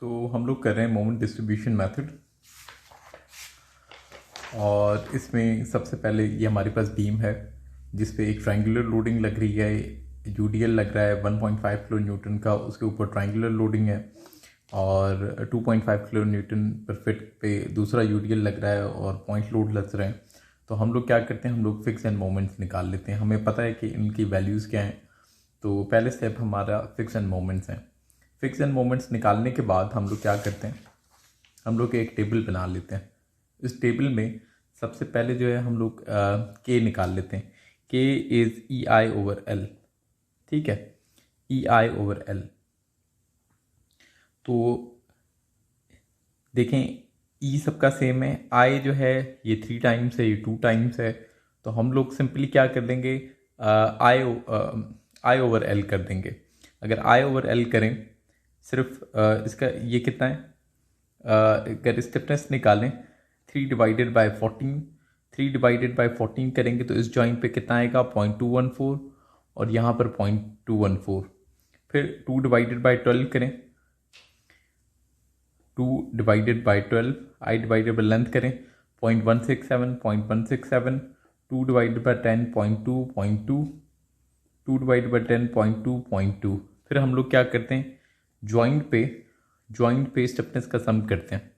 तो हम लोग कर रहे हैं मोमेंट डिस्ट्रीब्यूशन मेथड। और इसमें सबसे पहले ये हमारे पास बीम है जिस पे एक ट्रायंगुलर लोडिंग लग रही है। यूडीएल लग रहा है 1.5 किलो न्यूटन का, उसके ऊपर ट्रायंगुलर लोडिंग है। और 2.5 किलो न्यूटन पर फिट पे दूसरा यूडीएल लग रहा है और पॉइंट लोड लग रहे हैं। तो हम लोग क्या करते हैं, हम लोग फिक्स एंड मोमेंट्स निकाल लेते हैं। हमें पता है कि इनकी वैल्यूज़ क्या हैं। तो पहले स्टेप हमारा फिक्स एंड मोमेंट्स हैं। फिक्स एंड मोमेंट्स निकालने के बाद हम लोग क्या करते हैं, हम लोग एक टेबल बना लेते हैं। इस टेबल में सबसे पहले जो है हम लोग के निकाल लेते हैं। के is E I over L, ठीक है, ई आई ओवर एल। तो देखें ई सबका सेम है, आई जो है ये 3 टाइम्स है, ये 2 टाइम्स है। तो हम लोग सिंपली क्या कर देंगे, आई ओवर एल कर देंगे। अगर आई ओवर एल करें सिर्फ इसका ये कितना है, अगर स्टिफनेस निकालें 3 डिवाइडेड बाय 14, 3 डिवाइडेड बाय 14 करेंगे तो इस जॉइंट पे कितना आएगा 0.214 और यहाँ पर 0.214। फिर 2 डिवाइडेड बाय 12 करें, 2 divided by 12, I divided by length करें 0.167, 0.167, 2 डिवाइडेड बाय 10 0.2, 2 डिवाइडेड बाय 10 0.2। फिर हम लोग क्या करते हैं, जॉइंट पे स्टिफनेस का सम करते हैं।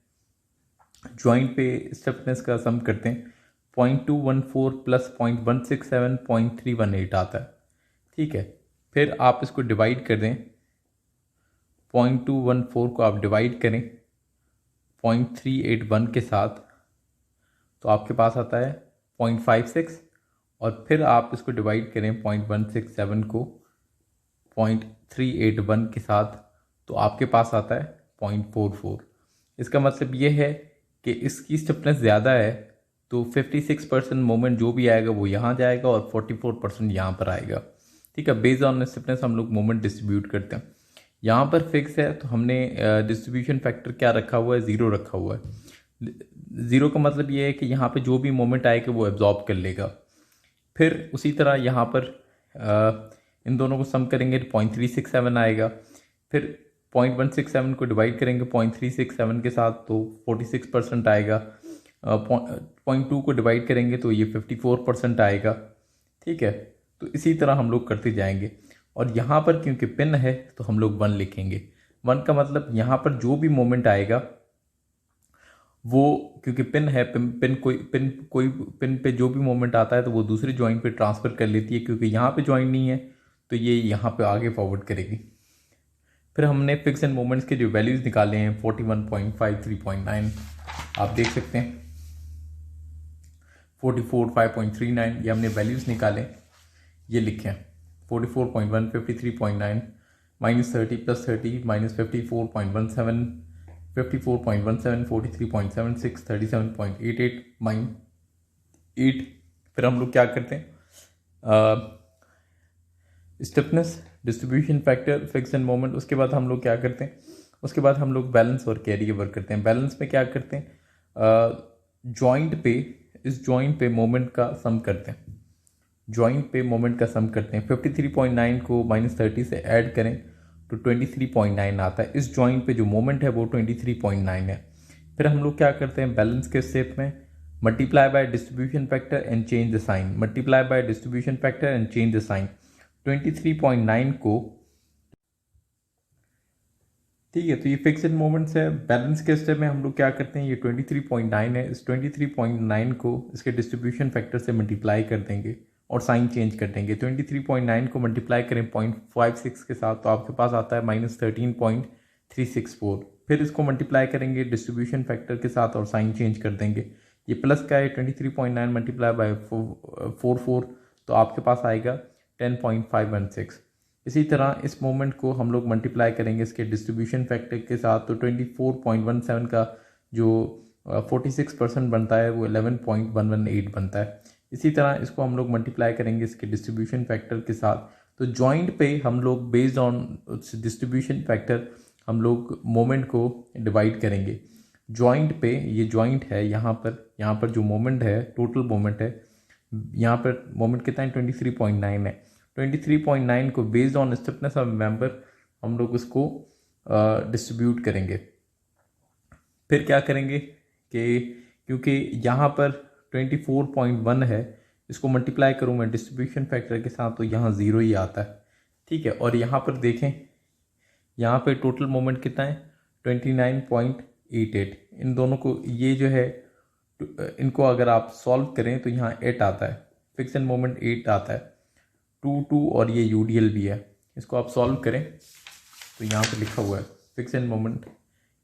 जॉइंट पे स्टिफनेस का सम करते हैं 0.214 प्लस 0.167 0.318 आता है, ठीक है। फिर आप इसको डिवाइड कर दें, 0.214 को आप डिवाइड करें 0.381 के साथ तो आपके पास आता है 0.56। और फिर आप इसको डिवाइड करें 0.167 को 0.381 के साथ तो आपके पास आता है 0.44। इसका मतलब ये है कि इसकी स्टिफनेस ज़्यादा है तो 56% मोमेंट जो भी आएगा वो यहाँ जाएगा और 44% यहाँ पर आएगा, ठीक है। बेस्ड ऑन स्टिफनेस हम लोग मोमेंट डिस्ट्रीब्यूट करते हैं। यहाँ पर फिक्स है तो हमने डिस्ट्रीब्यूशन फैक्टर क्या रखा हुआ है, ज़ीरो रखा हुआ है। ज़ीरो का मतलब ये है कि यहाँ पे जो भी मोमेंट आएगा वो एब्जॉर्ब कर लेगा। फिर उसी तरह यहाँ पर इन दोनों को सम करेंगे तो 0.367 आएगा। फिर 0.167 को डिवाइड करेंगे 0.367 के साथ तो 46% आएगा। 0.2 को डिवाइड करेंगे तो ये 54% आएगा, ठीक है। तो इसी तरह हम लोग करते जाएंगे। और यहाँ पर क्योंकि पिन है तो हम लोग 1 लिखेंगे। 1 का मतलब यहाँ पर जो भी मोमेंट आएगा वो, क्योंकि पिन है, पिन पे जो भी मोमेंट आता है तो वो दूसरे जॉइंट पे ट्रांसफ़र कर लेती है। क्योंकि यहाँ पे जॉइंट नहीं है तो ये यहाँ पे आगे फॉरवर्ड करेगी। फिर हमने फिक्स एंड मोमेंट्स के जो वैल्यूज़ निकाले हैं 41.5, 3.9 आप देख सकते हैं। 44, 5.39 ये हमने वैल्यूज़ निकाले, ये लिखे हैं। 44.1, 53.9, -30 + 30, -54.17, 54.17, 43.76, 37.88, -8। फिर हम लोग क्या करते हैं, stiffness, distribution factor, fix end moment. उसके बाद हम लोग क्या करते हैं, उसके बाद हम लोग बैलेंस और कैरी वर्क करते हैं। बैलेंस में क्या करते हैं, जॉइंट पे, इस जॉइंट पे मोमेंट का सम करते हैं। जॉइंट पे मोमेंट का सम करते हैं। 53.9 को -30 से ऐड करें तो 23.9 आता है। इस जॉइंट पे जो मोमेंट है वो 23.9 है। फिर हम लोग क्या करते हैं, बैलेंस के स्टेप में multiply by distribution factor and change the sign. Multiply by distribution factor and change the sign. 23.9 को, ठीक है, तो ये फिक्स एंड मोमेंट्स है। बैलेंस के स्टेप में हम लोग क्या करते हैं, ये 23.9 है, इस 23.9 को इसके डिस्ट्रीब्यूशन फैक्टर से मल्टीप्लाई कर देंगे और साइन चेंज कर देंगे। 23.9 को मल्टीप्लाई करें 0.56 के साथ तो आपके पास आता है -13.364। फिर इसको मल्टीप्लाई करेंगे डिस्ट्रीब्यूशन फैक्टर के साथ और साइन चेंज कर देंगे। ये प्लस का है, 23.9 मल्टीप्लाई बाय 44 तो आपके पास आएगा 10.516। इसी तरह इस मोमेंट को हम लोग मल्टीप्लाई करेंगे इसके डिस्ट्रीब्यूशन फैक्टर के साथ तो 24.17 का जो 46% बनता है वो 11.118 बनता है। इसी तरह इसको हम लोग मल्टीप्लाई करेंगे इसके डिस्ट्रीब्यूशन फैक्टर के साथ तो जॉइंट पे हम लोग बेस्ड ऑन डिस्ट्रीब्यूशन फैक्टर हम लोग मोमेंट को डिवाइड करेंगे। जॉइंट पे, ये जॉइंट है, यहाँ पर जो मोमेंट है, टोटल मोमेंट है, यहाँ पर मोमेंट कितना है 23.9 है। 23.9 को based on stiffness of member हम लोग उसको डिस्ट्रीब्यूट करेंगे। फिर क्या करेंगे कि क्योंकि यहाँ पर 24.1 है, इसको मल्टीप्लाई करूँ मैं डिस्ट्रीब्यूशन फैक्टर के साथ तो यहाँ ज़ीरो ही आता है। ठीक है, और यहाँ पर देखें, यहाँ पे टोटल मोमेंट कितना है 29.88। इन दोनों को ये जो है इनको अगर आप सॉल्व करें तो यहाँ 8 आता है, फिक्सन मोमेंट 8 आता है, 2 और ये यूडीएल भी है। इसको आप सॉल्व करें तो यहाँ पे लिखा हुआ है फिक्सन मोमेंट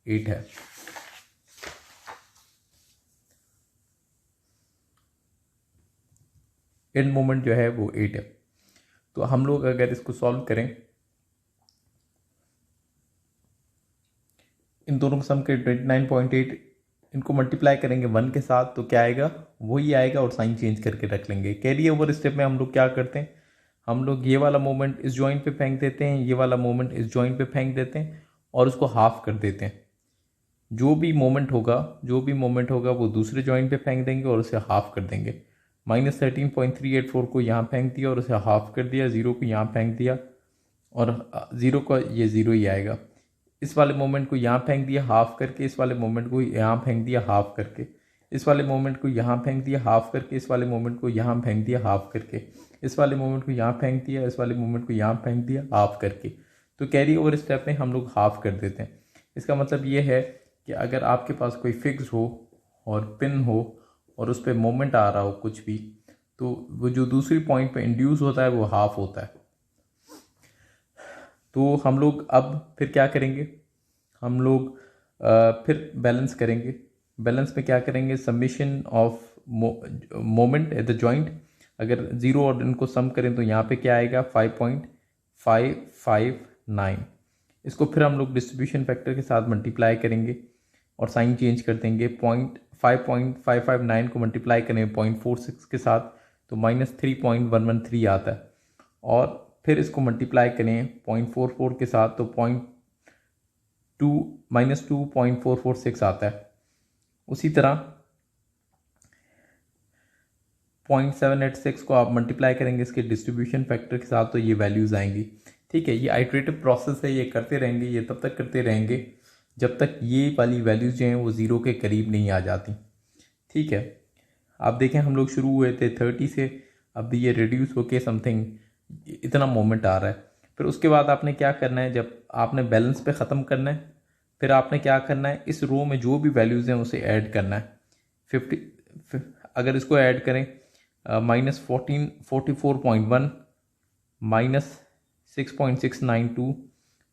8 है। एंड मोमेंट जो है वो 8 है। तो हम लोग अगर इसको सॉल्व करें, इन दोनों को सम के 29.8 इनको मल्टीप्लाई करेंगे 1 के साथ तो क्या आएगा, वही आएगा और साइन चेंज करके रख लेंगे। कैरी ओवर स्टेप में हम लोग क्या करते हैं, हम लोग ये वाला मोमेंट इस जॉइंट पे फेंक देते हैं, ये वाला मोमेंट इस जॉइंट पे फेंक देते हैं और उसको हाफ कर देते हैं। जो भी मोमेंट होगा वो दूसरे जॉइंट पे फेंक देंगे और उसे हाफ कर देंगे। -13.384 को यहाँ फेंक दिया और उसे हाफ कर दिया, 0 को यहाँ फेंक दिया और 0 का ये 0 ही आएगा। इस वाले मोमेंट को यहाँ फेंक दिया हाफ करके, इस वाले मोमेंट को यहाँ फेंक दिया हाफ करके, इस वाले मोमेंट को यहाँ फेंक दिया हाफ करके, इस वाले मोमेंट को यहाँ फेंक दिया हाफ करके, इस वाले मोमेंट को यहाँ फेंक दिया, इस वाले मोमेंट को यहाँ फेंक दिया हाफ करके। तो कैरी ओवर स्टेप में हम लोग हाफ कर देते हैं। इसका मतलब ये है कि अगर आपके पास कोई फिक्स हो और पिन हो और उस पर मोमेंट आ रहा हो कुछ भी, तो वो जो दूसरी पॉइंट पे इंड्यूस होता है वो हाफ होता है। तो हम लोग अब फिर क्या करेंगे, हम लोग फिर बैलेंस करेंगे। बैलेंस में क्या करेंगे, summation of moment at the joint, अगर 0 और इनको सम करें तो यहाँ पे क्या आएगा 5.559। इसको फिर हम लोग डिस्ट्रीब्यूशन फैक्टर के साथ मल्टीप्लाई करेंगे और साइन चेंज कर देंगे। 5.559 को मल्टीप्लाई करें 0.46 के साथ तो -3.113 आता है, और फिर इसको मल्टीप्लाई करें 0.44 के साथ तो -2.446 आता है। उसी तरह 0.786 को आप मल्टीप्लाई करेंगे इसके डिस्ट्रीब्यूशन फैक्टर के साथ तो ये वैल्यूज़ आएंगी। ठीक है, ये आइट्रेटिव प्रोसेस है, ये करते रहेंगे, ये तब तक करते रहेंगे जब तक ये वाली वैल्यूज़ जो हैं वो 0 के करीब नहीं आ जाती। ठीक है, आप देखें हम लोग शुरू हुए थे 30 से, अब ये रिड्यूस होके समथिंग इतना मोमेंट आ रहा है। फिर उसके बाद आपने क्या करना है, जब आपने बैलेंस पे ख़त्म करना है, फिर आपने क्या करना है, इस रो में जो भी वैल्यूज़ हैं उसे ऐड करना है। 50 अगर इसको ऐड करें -44.1 -6.692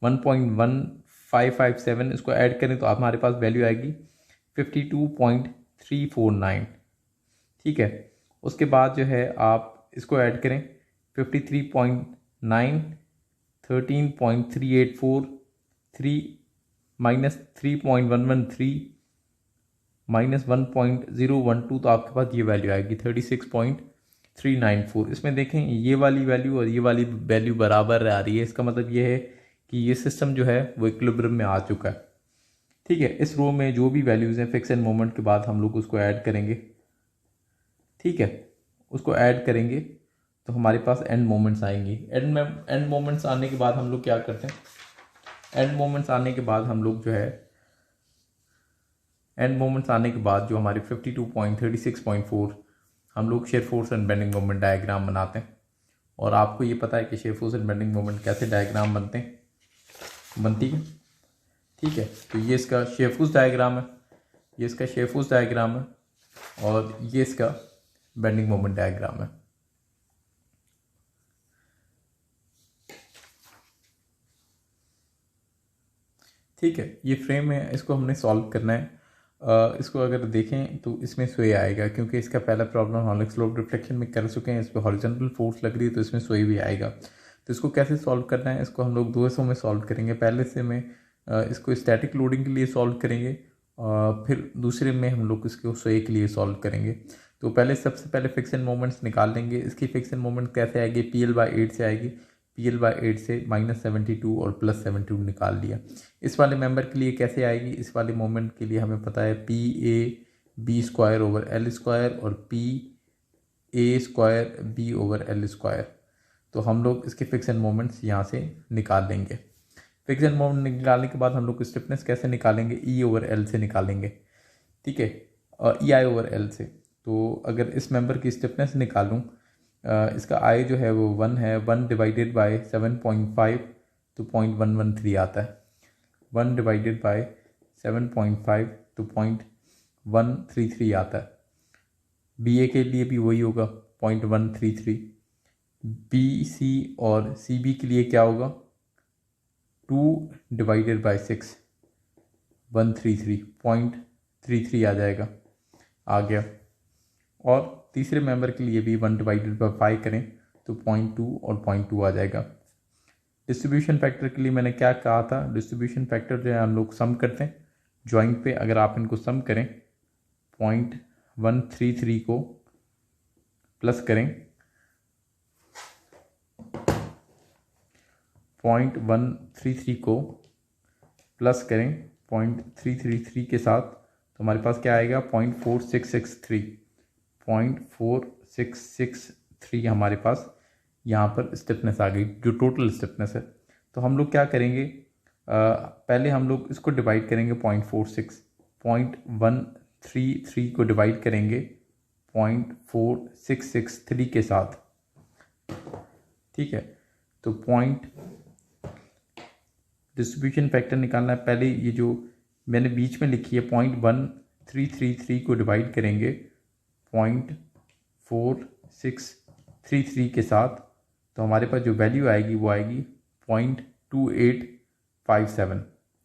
1.1557 इसको ऐड करें तो हमारे पास वैल्यू आएगी 52.349। ठीक है, उसके बाद जो है आप इसको ऐड करें 53.9 13.384 3 -3.113 -1.012 तो आपके पास ये वैल्यू आएगी 36.394। इसमें देखें ये वाली वैल्यू और ये वाली वैल्यू बराबर आ रही है, इसका मतलब ये है कि ये सिस्टम जो है वो इक्विलिब्रियम में आ चुका है। ठीक है, इस रो में जो भी वैल्यूज़ हैं फिक्स एंड मोमेंट के बाद हम लोग उसको ऐड करेंगे। ठीक है, उसको ऐड करेंगे तो हमारे पास एंड मोमेंट्स आएंगी। एंड मोमेंट्स आने के बाद हम लोग क्या करते हैं, एंड मोमेंट्स आने के बाद हम लोग जो है एंड मोमेंट्स आने के बाद जो हमारे 52.36.4 हम लोग shear force and bending moment diagram बनाते हैं। और आपको ये पता है कि shear force and bending moment कैसे डायग्राम बनती है। ठीक है, तो ये इसका शेयर फोर्स डायग्राम है, ये इसका शेयर फोर्स डायग्राम है और ये इसका बेंडिंग मोमेंट डायग्राम है। ठीक है, ये फ्रेम है, इसको हमने सॉल्व करना है। इसको अगर देखें तो इसमें स्वे आएगा क्योंकि इसका पहला प्रॉब्लम हॉलिक स्लोप रिफ्लेक्शन में कर चुके हैं, इस पर हॉरिजॉन्टल फोर्स लग रही है तो इसमें स्वे भी आएगा। तो इसको कैसे सॉल्व करना है, इसको हम लोग दो हिस्सों में सॉल्व करेंगे। पहले से में इसको स्टैटिक लोडिंग के लिए सॉल्व करेंगे और फिर दूसरे में हम लोग इसको स्वे के लिए सॉल्व करेंगे। तो सबसे पहले फिक्स एंड मोमेंट्स निकाल लेंगे। इसकी फिक्स एंड मोमेंट कैसे आएगी, PL/8 से आएगी। PL/8 से -72 और +72 निकाल लिया। इस वाले मेंबर के लिए कैसे आएगी, इस वाले मोमेंट के लिए हमें पता है PA/B² और PA²B/L²। तो हम लोग इसके फिक्स एंड मोमेंट्स यहाँ से निकाल लेंगे। फिक्स एंड मोमेंट निकालने के बाद हम लोग स्टिफनेस कैसे निकालेंगे, E/L से निकालेंगे, ठीक है, EI/L से। तो अगर इस मेंबर की स्टिफनेस निकालूं, इसका I जो है वो 1 है, 1 डिवाइडेड बाय 7.5 तो 0.113 आता है, 1 डिवाइडेड बाय 7.5 तो 0.133 आता है। BA के लिए भी वही होगा 0.133, BC और CB के लिए क्या होगा 2 डिवाइडेड बाय 6 133 0.33 आ जाएगा, आ गया। और तीसरे मेंबर के लिए भी 1 डिवाइडेड बाय 5 करें तो 0.2 और 0.2 आ जाएगा। डिस्ट्रीब्यूशन फैक्टर के लिए मैंने क्या कहा था, डिस्ट्रीब्यूशन फैक्टर जो है हम लोग सम करते हैं जॉइंट पे। अगर आप इनको सम करें 0.133 को प्लस करें 0.133 को प्लस करें 0.333 के साथ तो हमारे पास क्या आएगा 0.4663, 0.4663 हमारे पास यहाँ पर स्टिफनेस आ गई जो टोटल स्टिफनेस है। तो हम लोग क्या करेंगे, पहले हम लोग इसको डिवाइड करेंगे 0.133 को डिवाइड करेंगे 0.4663 के साथ, ठीक है। तो डिस्ट्रीब्यूशन फैक्टर निकालना है, पहले ये जो मैंने बीच में लिखी है 0.1333 को डिवाइड करेंगे 0.4633 के साथ तो हमारे पास जो वैल्यू आएगी वो आएगी 0.2857,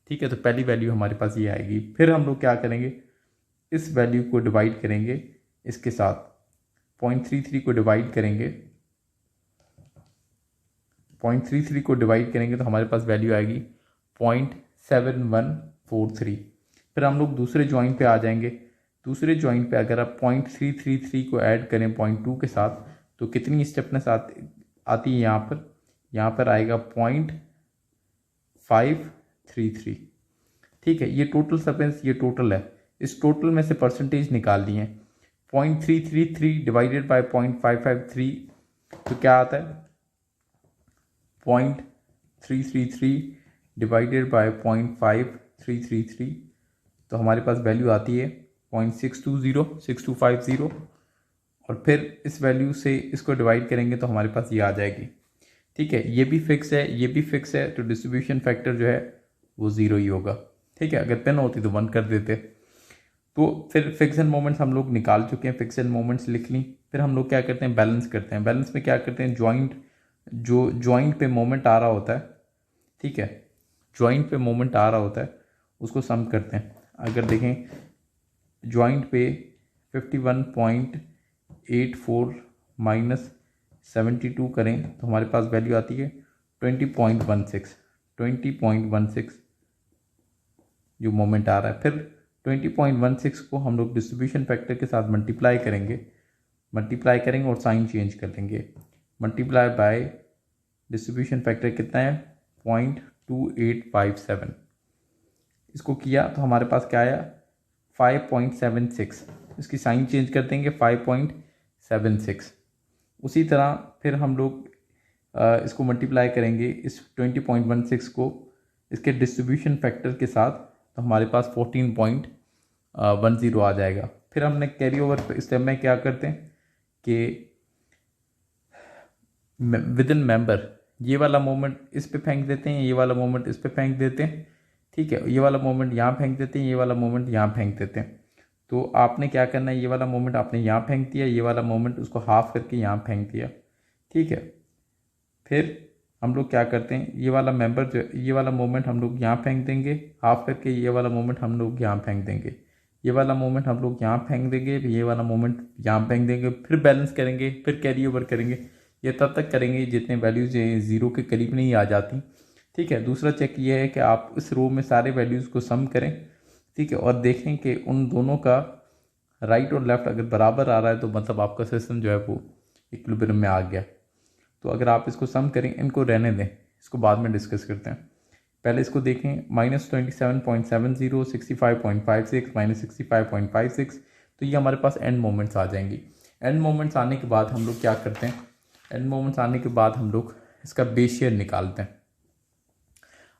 ठीक है। तो पहली वैल्यू हमारे पास ये आएगी। फिर हम लोग क्या करेंगे, इस वैल्यू को डिवाइड करेंगे इसके साथ 0.33 को डिवाइड करेंगे 0.33 को डिवाइड करेंगे तो हमारे पास वैल्यू आएगी 0.7143। फिर हम लोग दूसरे जॉइंट पे आ जाएंगे। दूसरे जॉइंट पे अगर आप 0.333 को ऐड करें 0.2 के साथ तो कितनी स्टिफनेस आती है यहाँ पर आएगा 0.533, ठीक है। ये टोटल स्टिफनेस, ये टोटल है, इस टोटल में से परसेंटेज निकाल दिए हैं। 0.333 डिवाइडेड बाय 0.553 तो क्या आता है 0.333 डिवाइडेड बाय 0.5333 तो हमारे पास वैल्यू आती है 0.620 और फिर इस वैल्यू से इसको डिवाइड करेंगे तो हमारे पास ये आ जाएगी, ठीक है। ये भी फिक्स है, ये भी फिक्स है, तो डिस्ट्रीब्यूशन फैक्टर जो है वो 0 ही होगा, ठीक है। अगर पेन होती तो 1 कर देते। तो फिर फिक्स एंड मोमेंट्स हम लोग निकाल चुके हैं, फिक्स एंड मोमेंट्स लिख ली। फिर हम लोग क्या करते हैं, बैलेंस करते हैं। बैलेंस में क्या करते हैं, जॉइंट पे मोमेंट आ रहा होता है, ठीक है, जॉइंट पे मोमेंट आ रहा होता है उसको सम करते हैं। अगर देखें जॉइंट पे 51.84 माइनस 72 करें तो हमारे पास वैल्यू आती है 20.16 जो मोमेंट आ रहा है। फिर 20.16 को हम लोग डिस्ट्रीब्यूशन फैक्टर के साथ मल्टीप्लाई करेंगे और साइन चेंज कर देंगे। मल्टीप्लाई बाय डिस्ट्रीब्यूशन फैक्टर कितना है 0.2857, इसको किया तो हमारे पास क्या आया 5.76, इसकी साइन चेंज कर देंगे 5.76। उसी तरह फिर हम लोग इसको मल्टीप्लाई करेंगे इस 20.16 को इसके डिस्ट्रीब्यूशन फैक्टर के साथ तो हमारे पास 14.10 आ जाएगा। फिर हमने कैरी ओवर स्टेप में क्या करते हैं कि विद इन मेंबर ये वाला मोमेंट इस पे फेंक देते हैं, ये वाला मोमेंट इस पे फेंक देते हैं, ठीक है। ये वाला मोमेंट यहाँ फेंक देते हैं, ये वाला मोमेंट यहाँ फेंक देते हैं। तो आपने क्या करना है, ये वाला मोमेंट आपने यहाँ फेंक दिया, ये वाला मोमेंट उसको हाफ करके यहाँ फेंक दिया, ठीक है। फिर हम लोग क्या करते हैं, ये वाला मेंबर जो ये वाला मोमेंट हम लोग यहाँ फेंक देंगे हाफ करके, ये वाला मोमेंट हम लोग यहाँ फेंक देंगे, ये वाला मोमेंट हम लोग यहाँ फेंक देंगे, ये वाला मोमेंट यहाँ फेंक देंगे। फिर बैलेंस करेंगे, फिर कैरी ओवर करेंगे। ये तब तक करेंगे जितने वैल्यूज 0 के करीब नहीं आ जाती, ठीक है। दूसरा चेक ये है कि आप इस रो में सारे वैल्यूज़ को सम करें, ठीक है, और देखें कि उन दोनों का राइट और लेफ्ट अगर बराबर आ रहा है तो मतलब आपका सिस्टम जो है वो इक्विलिब्रियम में आ गया। तो अगर आप इसको सम करें, इनको रहने दें, इसको बाद में डिस्कस करते हैं। पहले इसको देखें -27.70, 65.56, -65.56, तो ये हमारे पास एंड मोमेंट्स आ जाएंगी। एंड मोमेंट्स आने के बाद हम लोग क्या करते हैं, एंड मोमेंट्स आने के बाद हम लोग इसका बेस शेयर निकालते हैं।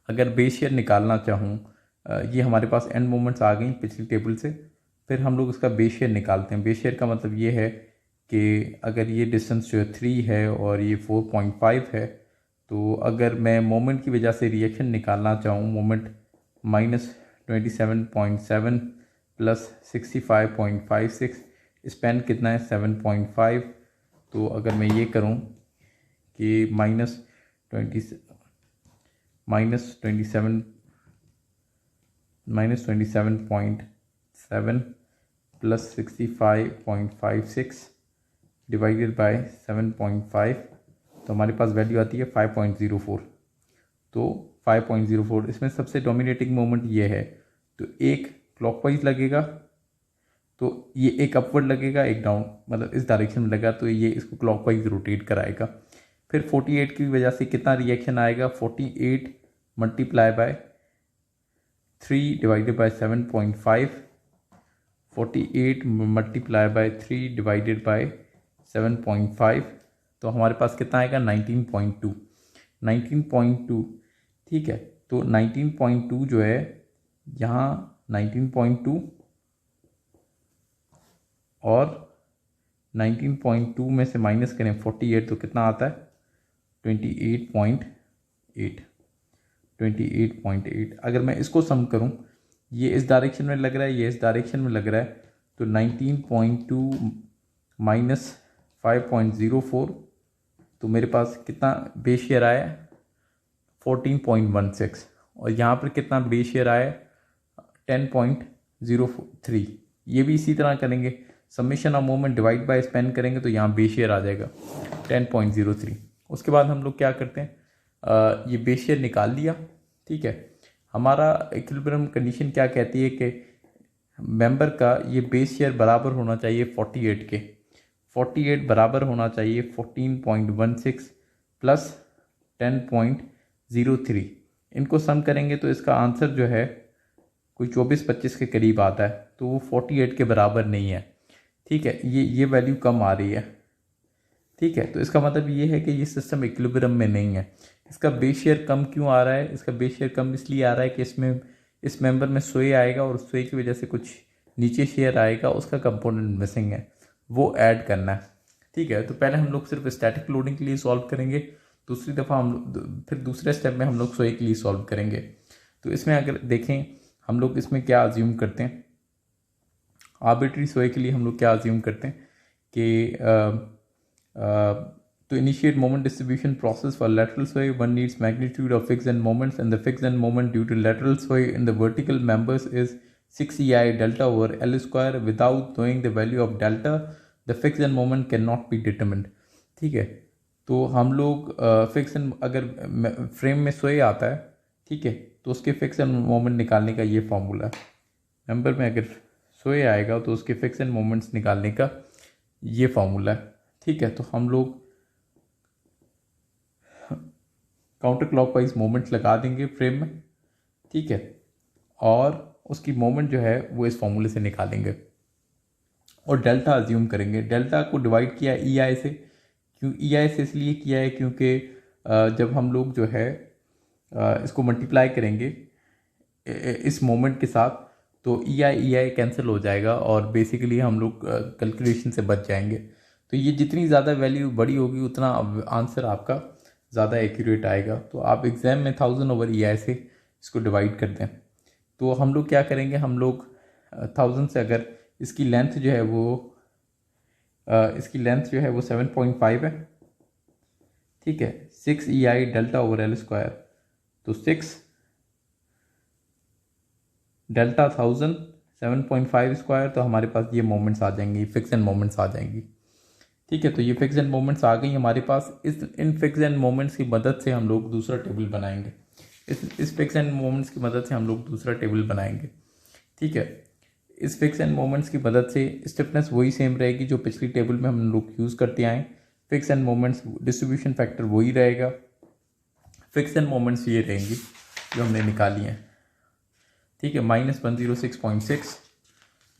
अगर बेस शेयर निकालना चाहूँ, ये हमारे पास एंड मोमेंट्स आ गई पिछली टेबल से, फिर हम लोग इसका बेस शेयर निकालते हैं। बेस शेयर का मतलब ये है कि अगर ये डिस्टेंस जो है 3 है और ये 4.5 है, तो अगर मैं मोमेंट की वजह से रिएक्शन निकालना चाहूँ, मोमेंट -27.7 प्लस 65.56, स्पेन कितना है 7.5, तो अगर मैं ये करूँ कि -27.7 प्लस 65.56 डिवाइडेड बाय 7.5, तो हमारे पास वैल्यू आती है 5.04। तो 5.04, इसमें सबसे डोमिनेटिंग मोमेंट ये है, तो एक क्लॉकवाइज लगेगा, तो ये एक अपवर्ड लगेगा, एक डाउन, मतलब इस डायरेक्शन में लगा, तो ये इसको क्लॉकवाइज रोटेट कराएगा। फिर 48 की वजह से कितना रिएक्शन आएगा, 48 multiply by 3 divided by 7.5, 48 multiply by 3 divided by 7.5, तो हमारे पास कितना आएगा 19.2। ठीक है, तो 19.2 जो है यहाँ 19.2 और 19.2 में से माइनस करें 48, तो कितना आता है 28.8। अगर मैं इसको सम करूं, ये इस डायरेक्शन में लग रहा है, ये इस डायरेक्शन में लग रहा है, तो 19.2 माइनस 5.04, तो मेरे पास कितना बेस शेयर आया 14.16, और यहाँ पर कितना बेस शेयर आया 10.03। ये भी इसी तरह करेंगे, summation of moment divide by Spain करेंगे, तो यहाँ बेस शेयर आ जाएगा 10.03। उसके बाद हम लोग क्या करते हैं, ये बेस शेयर निकाल लिया। ठीक है, हमारा इक्विलिब्रियम कंडीशन क्या कहती है कि मेंबर का ये बेस शेयर बराबर होना चाहिए 48 के, 48 बराबर होना चाहिए 14.16 प्लस 10.03। इनको सम करेंगे तो इसका आंसर जो है कोई 24-25 के करीब आता है, तो वो 48 के बराबर नहीं है। ठीक है, ये वैल्यू कम आ रही है। ठीक है, तो इसका मतलब ये है कि ये सिस्टम इक्विलिब्रियम में नहीं है। इसका बेस शेयर कम क्यों आ रहा है, इसका बेस शेयर कम इसलिए आ रहा है कि इसमें इस मेंबर में सोए आएगा और सोए की वजह से कुछ नीचे शेयर आएगा, उसका कंपोनेंट मिसिंग है, वो ऐड करना है। ठीक है, तो पहले हम लोग सिर्फ स्टैटिक लोडिंग के लिए सॉल्व करेंगे, दूसरी दफ़ा फिर दूसरे स्टेप में हम लोग सोए के लिए सॉल्व करेंगे। तो इसमें अगर देखें हम लोग इसमें क्या अज्यूम करते हैं, आर्बिट्री सोए के लिए हम लोग क्या अज्यूम करते हैं कि to initiate moment distribution process for lateral sway, one needs magnitude of fixed end moments, and the fixed end moment due to lateral sway in the vertical members is 6 EI delta over L square. Without knowing the value of delta, the fixed end moment cannot be determined. ठीक है, तो हम लोग fix and अगर frame में सोए आता है, ठीक है, तो उसके फिक्स एंड मोमेंट निकालने का ये फॉर्मूला है। मेंबर में अगर सोए आएगा तो उसके फिक्स एंड मोमेंट्स निकालने का ये फॉर्मूला है। ठीक है, तो हम लोग काउंटर क्लॉकवाइज मोमेंट्स लगा देंगे फ्रेम में। ठीक है, और उसकी मोमेंट जो है वो इस फॉर्मूले से निकालेंगे और डेल्टा अज्यूम करेंगे। डेल्टा को डिवाइड किया ई आई से, क्यों ई आई से इसलिए किया है क्योंकि जब हम लोग जो है इसको मल्टीप्लाई करेंगे इस मोमेंट के साथ, तो ई आई कैंसिल हो जाएगा और बेसिकली हम लोग कैलकुलेशन से बच जाएंगे। तो ये जितनी ज़्यादा वैल्यू बड़ी होगी उतना आंसर आपका ज़्यादा एक्यूरेट आएगा। तो आप एग्ज़ाम में 1000 ओवर ई आई से इसको डिवाइड कर दें। तो हम लोग क्या करेंगे, हम लोग 1000 से अगर इसकी लेंथ जो है वो 7.5 है। ठीक है, 6 ई आई डेल्टा ओवर एल स्क्वायर, तो 6 डेल्टा 1000 7.5 स्क्वायर, तो हमारे पास ये मोमेंट्स आ जाएंगी, फिक्स एंड मोमेंट्स आ जाएंगी। ठीक है, तो ये फिक्स एंड मोमेंट्स आ गई हमारे पास। इन फिक्स एंड मोमेंट्स की मदद से हम लोग दूसरा टेबल बनाएंगे। इस फिक्स एंड मोमेंट्स की मदद से हम लोग दूसरा टेबल बनाएंगे। ठीक है, इस फिक्स एंड मोमेंट्स की मदद से स्टिफनेस वही सेम रहेगी जो पिछली टेबल में हम लोग यूज़ करते आए। Fix end moments distribution factor वही रहेगा। फिक्स एंड मोमेंट्स ये रहेंगी जो हमने निकाली हैं। ठीक है, -106.6,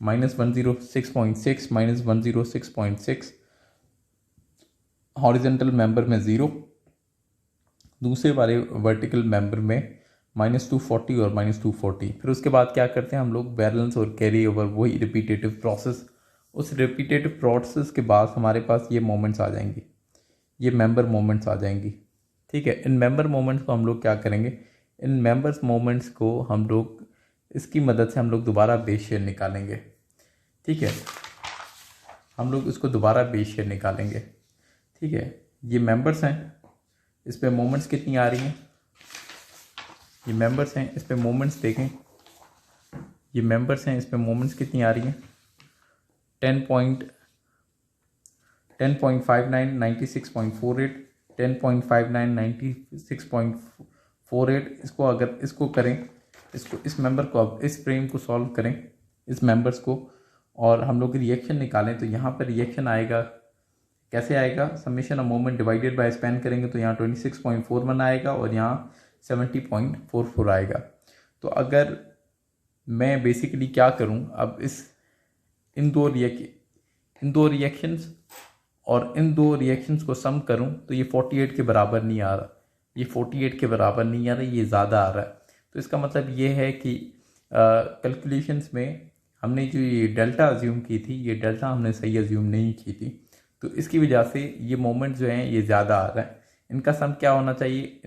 -106.6, -106.6, हॉरिजेंटल मेंबर में 0, दूसरे वाले वर्टिकल मेंबर में -240 और -240। फिर उसके बाद क्या करते हैं हम लोग, बैलेंस और कैरी ओवर, वही रिपीटेटिव प्रोसेस। उस रिपीटेटिव प्रोसेस के बाद हमारे पास ये मोमेंट्स आ जाएंगी, ये मेंबर मोमेंट्स आ जाएंगी। ठीक है, इन मेंबर मोमेंट्स को हम लोग क्या करेंगे, इन मेंबर्स मोमेंट्स को हम लोग इसकी मदद से हम लोग दोबारा बेस शेयर निकालेंगे। ठीक है, हम लोग इसको दोबारा बेस शेयर निकालेंगे। ठीक है, ये मेंबर्स हैं, इस पे मोमेंट्स कितनी आ रही हैं, ये मेंबर्स हैं, इस पे मोमेंट्स देखें, ये मेंबर्स हैं, इस पे मोमेंट्स कितनी आ रही हैं, 10.59, 96.48, 10.59, 96.48। इसको अगर इसको करें, इसको इस मेंबर को, अब इस फ्रेम को सॉल्व करें, इस मेंबर्स को, और हम लोग रिएक्शन निकालें, तो यहाँ पर रिएक्शन आएगा, कैसे आएगा, summation of moment divided by span करेंगे तो यहाँ 26.41 आएगा और यहाँ 70.44 आएगा। तो अगर मैं बेसिकली क्या करूँ, अब इन दो रिएक्शंस और इन दो रिएक्शंस को सम करूं तो ये 48 के बराबर नहीं आ रहा, ये 48 के बराबर नहीं आ रहा, ये ज़्यादा आ रहा है। तो इसका मतलब ये है कि कैलकुलेशंस में हमने जो ये डेल्टा अज्यूम की थी, ये डेल्टा हमने सही अज्यूम नहीं की थी, तो इसकी वजह से ये मोमेंट जो हैं ये ज़्यादा आ रहा है। इनका सम क्या होना चाहिए,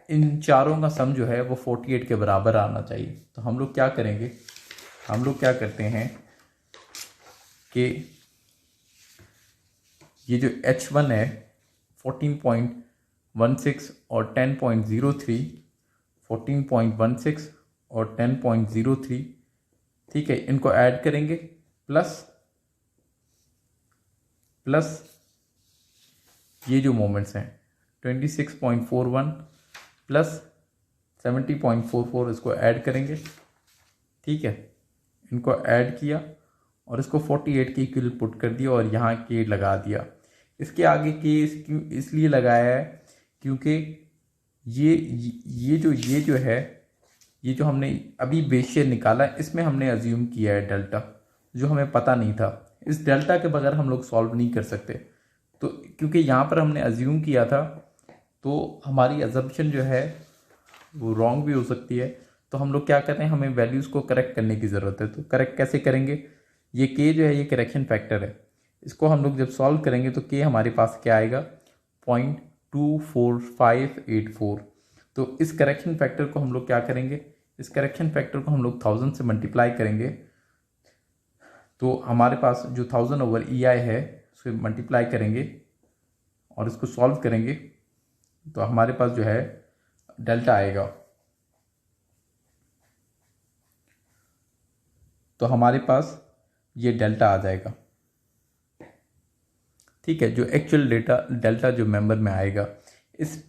इन चारों का सम जो है वो 48 के बराबर आना चाहिए। तो हम लोग क्या करेंगे, हम लोग क्या करते हैं कि ये जो H1 है 14.16 और 10.03, 14.16 और 10.03, ठीक है, इनको ऐड करेंगे, प्लस ये जो मोमेंट्स हैं 26.41 प्लस 70.44, इसको ऐड करेंगे। ठीक है, इनको ऐड किया और इसको 48 की इक्वल पुट कर दिया और यहाँ के लगा दिया। इसके आगे के इसलिए लगाया है क्योंकि ये जो है, ये जो हमने अभी बेस शेयर निकाला है, इसमें हमने अज्यूम किया है डेल्टा, जो हमें पता नहीं था। इस डेल्टा के बगैर हम लोग सॉल्व नहीं कर सकते, तो क्योंकि यहाँ पर हमने अज्यूम किया था तो हमारी अजम्पशन जो है वो रॉन्ग भी हो सकती है। तो हम लोग क्या करें, हमें वैल्यूज़ को करेक्ट करने की ज़रूरत है। तो करेक्ट कैसे करेंगे, ये के जो है ये करेक्शन फैक्टर है, इसको हम लोग जब सॉल्व करेंगे तो के हमारे पास क्या आएगा, 0.24584। तो इस करेक्शन फैक्टर को हम लोग क्या करेंगे, इस करेक्शन फैक्टर को हम लोग 1000 से मल्टीप्लाई करेंगे, तो हमारे पास जो 1000/EI है उसको मल्टीप्लाई करेंगे और इसको सॉल्व करेंगे तो हमारे पास जो है डेल्टा आएगा। तो हमारे पास ये डेल्टा आ जाएगा। ठीक है, जो एक्चुअल डेल्टा जो मेंबर में आएगा, इस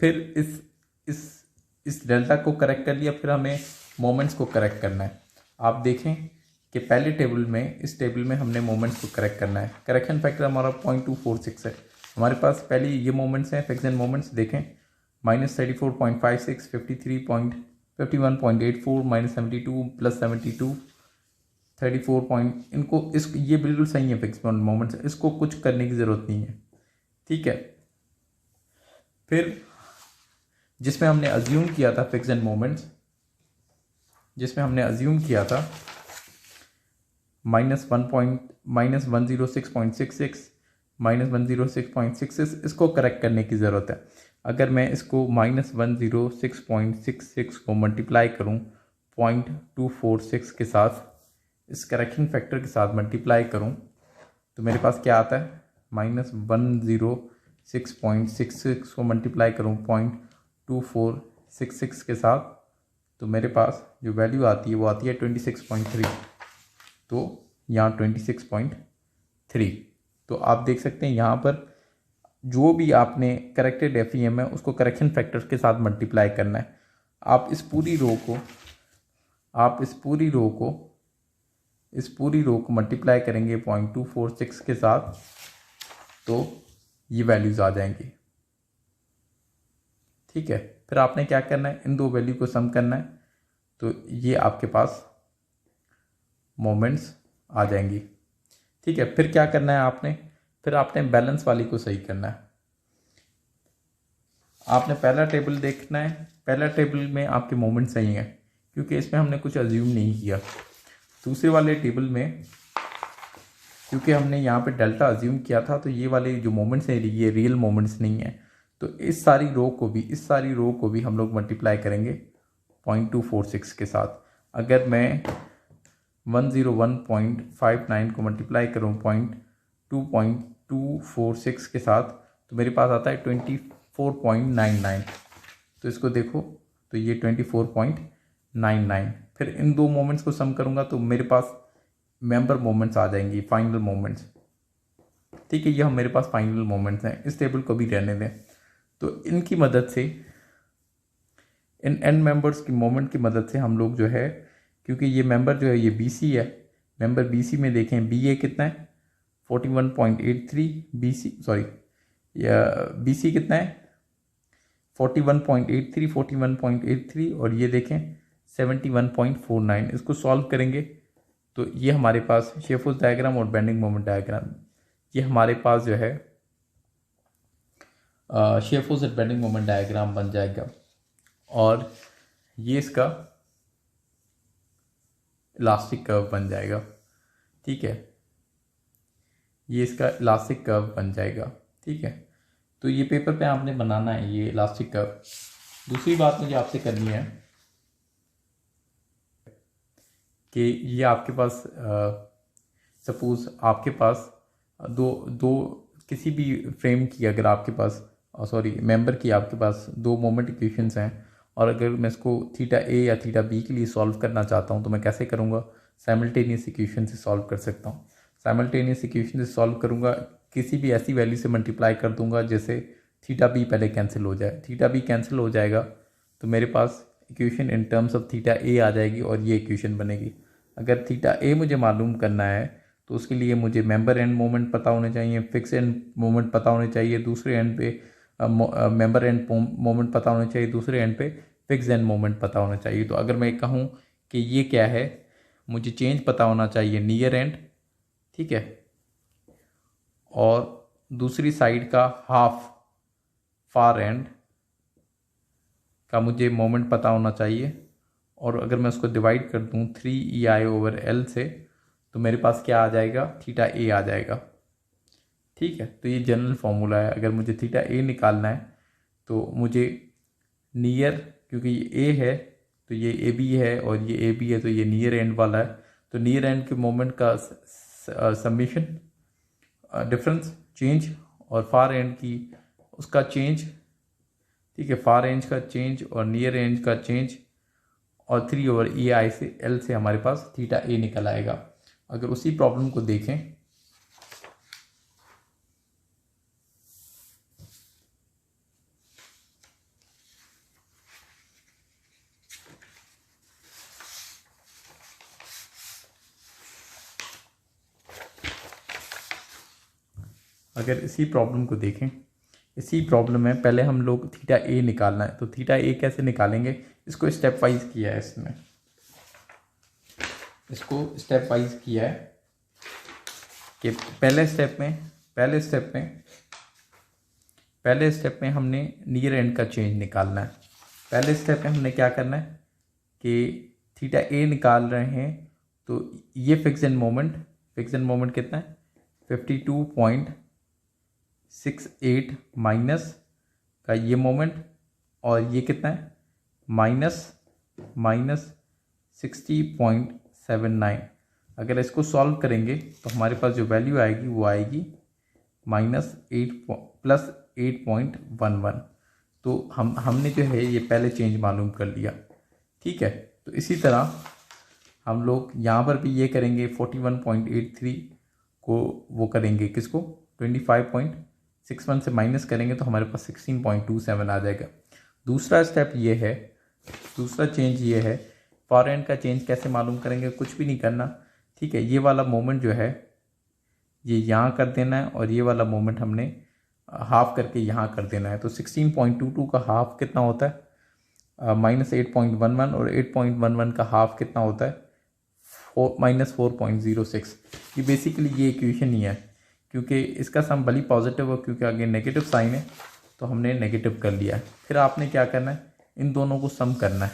डेल्टा को करेक्ट कर लिया, फिर हमें मोमेंट्स को करेक्ट करना है। आप देखें कि पहले टेबल में, इस टेबल में हमने मोमेंट्स को करेक्ट करना है। करेक्शन फैक्टर हमारा 0.246 है। हमारे पास पहले ये मोमेंट्स हैं, फिक्स एंड मोमेंट्स देखें, -34.56, 51.84, -72 प्लस 72, 34 इनको ये बिल्कुल सही है फिक्स मोमेंट्स, इसको कुछ करने की ज़रूरत नहीं है। ठीक है, फिर जिसमें हमने अज्यूम किया था फिक्स एंड मोमेंट्स, जिसमें हमने अज्यूम किया था -106.66, -106.66, इसको करेक्ट करने की ज़रूरत है। अगर मैं इसको -106.66 को मल्टीप्लाई करूं 0.246 के साथ, इस करेक्शन फैक्टर के साथ मल्टीप्लाई करूं तो मेरे पास क्या आता है, -106.66 को मल्टीप्लाई करूं 0.2466 के साथ, तो मेरे पास जो वैल्यू आती है वो आती है 26.3। तो यहाँ 26.3। तो आप देख सकते हैं यहाँ पर जो भी आपने करेक्टेड FEM है उसको करेक्शन फैक्टर्स के साथ मल्टीप्लाई करना है। आप इस पूरी रो को मल्टीप्लाई करेंगे 0.246 के साथ, तो ये वैल्यूज़ आ जाएंगी। ठीक है, फिर आपने क्या करना है, इन दो वैल्यू को सम करना है, तो ये आपके पास मोमेंट्स आ जाएंगी। ठीक है, फिर क्या करना है आपने, फिर आपने बैलेंस वाली को सही करना है। आपने पहला टेबल देखना है, पहला टेबल में आपके मोमेंट सही हैं क्योंकि इसमें हमने कुछ अज्यूम नहीं किया। दूसरे वाले टेबल में क्योंकि हमने यहाँ पे डेल्टा अज्यूम किया था तो ये वाले जो मोमेंट्स हैं ये रियल मोमेंट्स नहीं है। तो इस सारी रो को भी हम लोग मल्टीप्लाई करेंगे 0.246 के साथ। अगर मैं 101.59 को मल्टीप्लाई करूँ 0.246 के साथ तो मेरे पास आता है 24.99। तो इसको देखो तो ये 24.99। फिर इन दो मोमेंट्स को सम करूँगा तो मेरे पास मेंबर मोमेंट्स आ जाएंगी, फाइनल मोमेंट्स। ठीक है, ये हम मेरे पास फाइनल मोमेंट्स हैं। इस टेबल को भी रहने दें। तो इनकी मदद से, इन एंड मेंबर्स की मोमेंट की मदद से हम लोग जो है, क्योंकि ये मेंबर जो है ये BC है, मेंबर BC में देखें BA कितना है 41.83, BC कितना है 41.83 और ये देखें 71.49। इसको सॉल्व करेंगे तो ये हमारे पास शेफोस डायग्राम और बेंडिंग मोमेंट डायग्राम, ये हमारे पास जो है शेफोस एंड बेंडिंग मोमेंट डायग्राम बन जाएगा। और ये इसका इलास्टिक कर्व बन जाएगा। ठीक है, ये इसका इलास्टिक कर्व बन जाएगा। ठीक है, तो ये पेपर पे आपने बनाना है ये इलास्टिक कर्व। दूसरी बात मुझे आपसे करनी है कि ये आपके पास सपोज आपके पास दो किसी भी फ्रेम की अगर आपके पास मेंबर की आपके पास दो मोमेंट इक्वेशंस हैं और अगर मैं इसको थीटा ए या थीटा बी के लिए सॉल्व करना चाहता हूँ तो मैं कैसे करूँगा, साइमल्टेनियस इक्वेशन से सॉल्व कर सकता हूँ। साइमल्टेनियस इक्वेशन से सॉल्व करूँगा, किसी भी ऐसी वैल्यू से मल्टीप्लाई कर दूंगा जैसे थीटा बी पहले कैंसिल हो जाए। थीटा बी कैंसिल हो जाएगा तो मेरे पास equation in terms of theta A आ जाएगी और ये इक्वेशन बनेगी। अगर थीटा ए मुझे मालूम करना है तो उसके लिए मुझे मेंबर एंड मोमेंट पता होने चाहिए, फिक्स एंड मोमेंट पता होने चाहिए, दूसरे एंड पे मेंबर एंड मोमेंट पता होने चाहिए, दूसरे एंड पे फिक्स एंड मोमेंट पता होना चाहिए। तो अगर मैं कहूँ कि ये क्या है, मुझे चेंज पता होना चाहिए नियर एंड, ठीक है, और दूसरी साइड का हाफ फार एंड का मुझे मोमेंट पता होना चाहिए। और अगर मैं उसको डिवाइड कर दूँ 3EI/L से तो मेरे पास क्या आ जाएगा, थीटा ए आ जाएगा। ठीक है, तो ये जनरल फॉर्मूला है। अगर मुझे थीटा ए निकालना है तो मुझे नियर, क्योंकि ये ए है तो ये ए बी है और ये ए बी है तो ये नियर एंड वाला है, तो नियर एंड के मोमेंट का समेशन डिफरेंस चेंज और फार एंड की उसका चेंज। ठीक है, फार रेंज का चेंज और नियर रेंज का चेंज और 3/EI से L से हमारे पास थीटा ए निकल आएगा। अगर उसी प्रॉब्लम को देखें इसी प्रॉब्लम में पहले हम लोग थीटा ए निकालना है। तो थीटा ए कैसे निकालेंगे, इसको स्टेप वाइज किया है, इसको स्टेप वाइज किया है कि पहले स्टेप में हमने नियर एंड का चेंज निकालना है। पहले स्टेप में हमने क्या करना है कि थीटा ए निकाल रहे हैं तो ये फिक्स एंड मोमेंट कितना है 52.68 माइनस का ये मोमेंट और ये कितना है माइनस 60.79। अगर इसको सॉल्व करेंगे तो हमारे पास जो वैल्यू आएगी वो आएगी -8.11। तो हमने जो है ये पहले चेंज मालूम कर लिया। ठीक है, तो इसी तरह हम लोग यहाँ पर भी ये करेंगे, 41.83 को वो करेंगे, किसको 25.61 से माइनस करेंगे तो हमारे पास 16.27 आ जाएगा। दूसरा चेंज ये है, फार एंड का चेंज कैसे मालूम करेंगे, कुछ भी नहीं करना। ठीक है, ये वाला मोमेंट जो है ये यहाँ कर देना है और ये वाला मोमेंट हमने हाफ करके यहाँ कर देना है। तो 16.22 का हाफ कितना होता है -8.11 और 8.11 का हाफ कितना होता है -4.06। ये बेसिकली ये इक्वेशन ही है, क्योंकि इसका सम भली पॉजिटिव हो क्योंकि आगे नेगेटिव साइन है तो हमने नेगेटिव कर लिया है। फिर आपने क्या करना है, इन दोनों को सम करना है।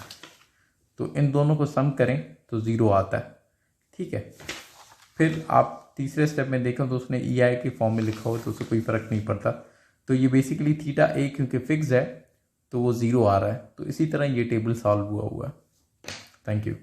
तो इन दोनों को सम करें तो 0 आता है, ठीक है। फिर आप तीसरे स्टेप में देखें तो उसने ई आई के फॉर्म में लिखा हो तो उससे कोई फ़र्क नहीं पड़ता। तो ये बेसिकली थीटा ए क्योंकि फिक्स है तो वो 0 आ रहा है। तो इसी तरह ये टेबल सॉल्व हुआ है। Thank you.